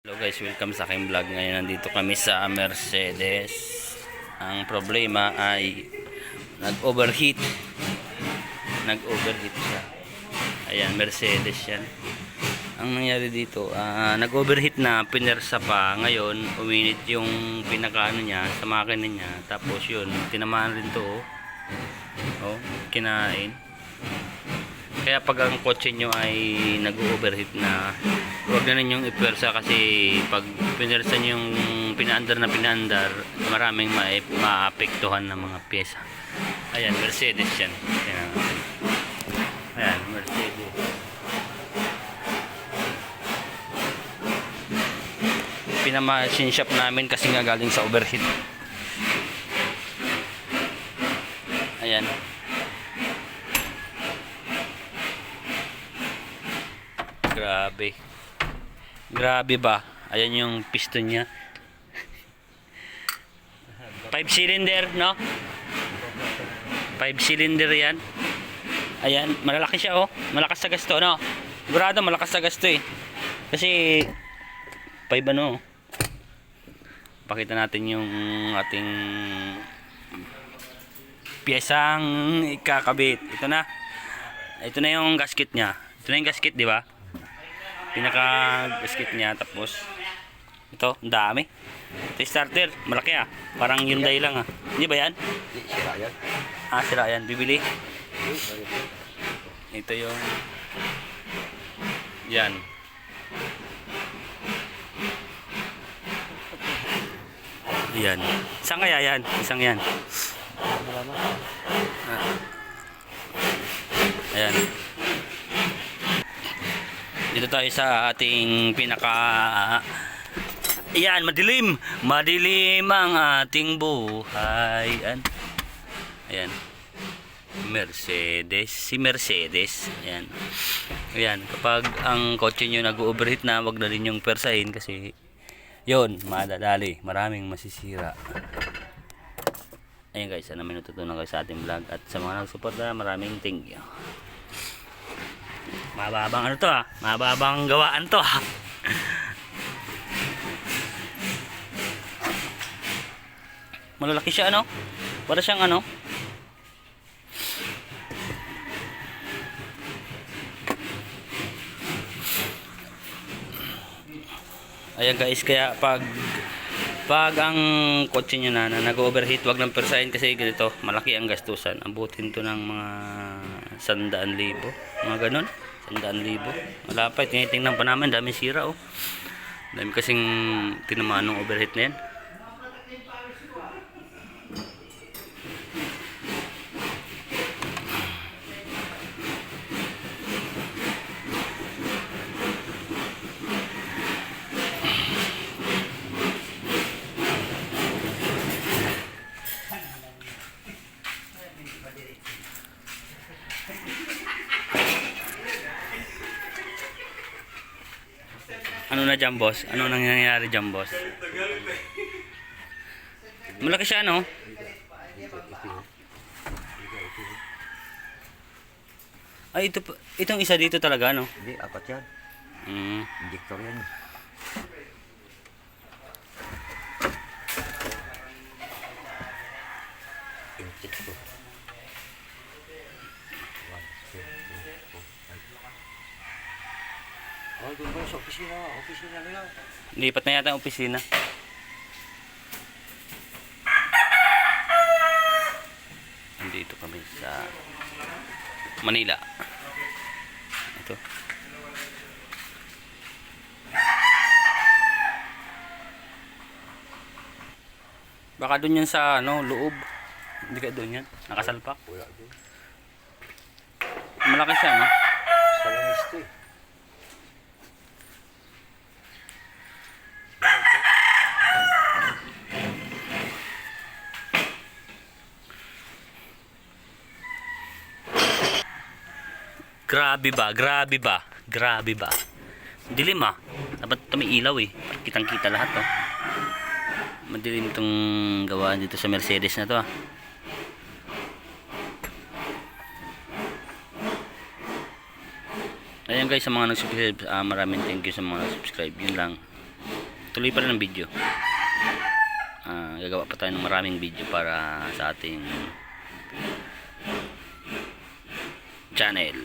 Hello guys, welcome sa aking vlog. Ngayon nandito kami sa Mercedes. Ang problema ay nag-overheat. Nag-overheat siya. Ayan, Mercedes yan. Ang nangyari dito, nag-overheat na, pinersa pa. Ngayon, uminit yung pinakaano niya sa makina niya. Tapos yun, tinamaan rin to. Oh, kinain. Kaya pag ang kotse nyo ay nag-overheat na, huwag na ninyong ipersa kasi pag pinersa nyo yung pinaandar na pinaandar, maraming maapektuhan ng mga pyesa. Ayan, Mercedes yan. Ayan, Mercedes. Pinamachine shop namin kasi nga galing sa overheat. Ayan. Grabe. Grabe ba? Ayan yung piston niya. 5 cylinder, no? 5 cylinder yan. Ayan, malalaki siya, oh. Malakas sa gasto, no? Sigurado malakas sa gasto, eh. Kasi 5 ano. Pakita natin yung ating piyesang ikakabit. Ito na. Ito na yung gasket niya. Ito na yung gasket, di ba? Pinaka gasket niya, tapos ito, ang dami. Ito yung starter, malaki ah. Parang Hyundai lang ah. Hindi ba yan? Sira yan. Sira yan. Bibili. Ito yung yan. Yan. Isang kaya yan? Isang yan. Ayan. Dito tayo sa ating Ayan, madilim. Madilim ang ating buhay. Ayan. Mercedes. Si Mercedes. Ayan. Ayan. Kapag ang kotse nyo nag-overheat na, wag na rin yung persahin kasi yun, madadali. Maraming masisira. Ayan guys, sana may natutunan kayo sa ating vlog. At sa mga nagsuporta, maraming thank you. Mababang ano to ah. Mababang gawaan to ah. Malalaki siya ano. Para siyang ano. Ayan guys, kaya pag ang kotse nyo na nag-overheat, wag nang persahin kasi ganito, malaki ang gastusan. Abutin to ng mga 100,000. Mga ganun. 100,000. Malapit. Tinitingnan pa namin. Dami sira oh. Dami kasing tinamaan ng overheat na yan. Ano na dyan, boss? Ano nangyayari dyan, boss? Malaki siya, no? Ay, itong isa dito talaga, no? Hindi, apat yan. Injector yan. Injector. Oh, doon ba sa opisina? Opisina nila. Lipat na yata ang opisina. Nandito kami sa Manila. Ito. Baka doon yan sa ano, loob. Hindi ka doon yan. Nakasalpak. Wala doon. Malaki siya, no? Sa langis to eh. Grabe ba? Grabe ba? Grabe ba? Dilim ah. Dapat ito may ilaw eh. Kitang kita lahat oh. Madilim itong gawaan dito sa Mercedes na to ah. Ayan guys, sa mga nag-subscribe, maraming thank you sa mga nag-subscribe. Yun lang. tuloy pa rin ang video. Gagawa pa tayo ng maraming video para sa ating channel.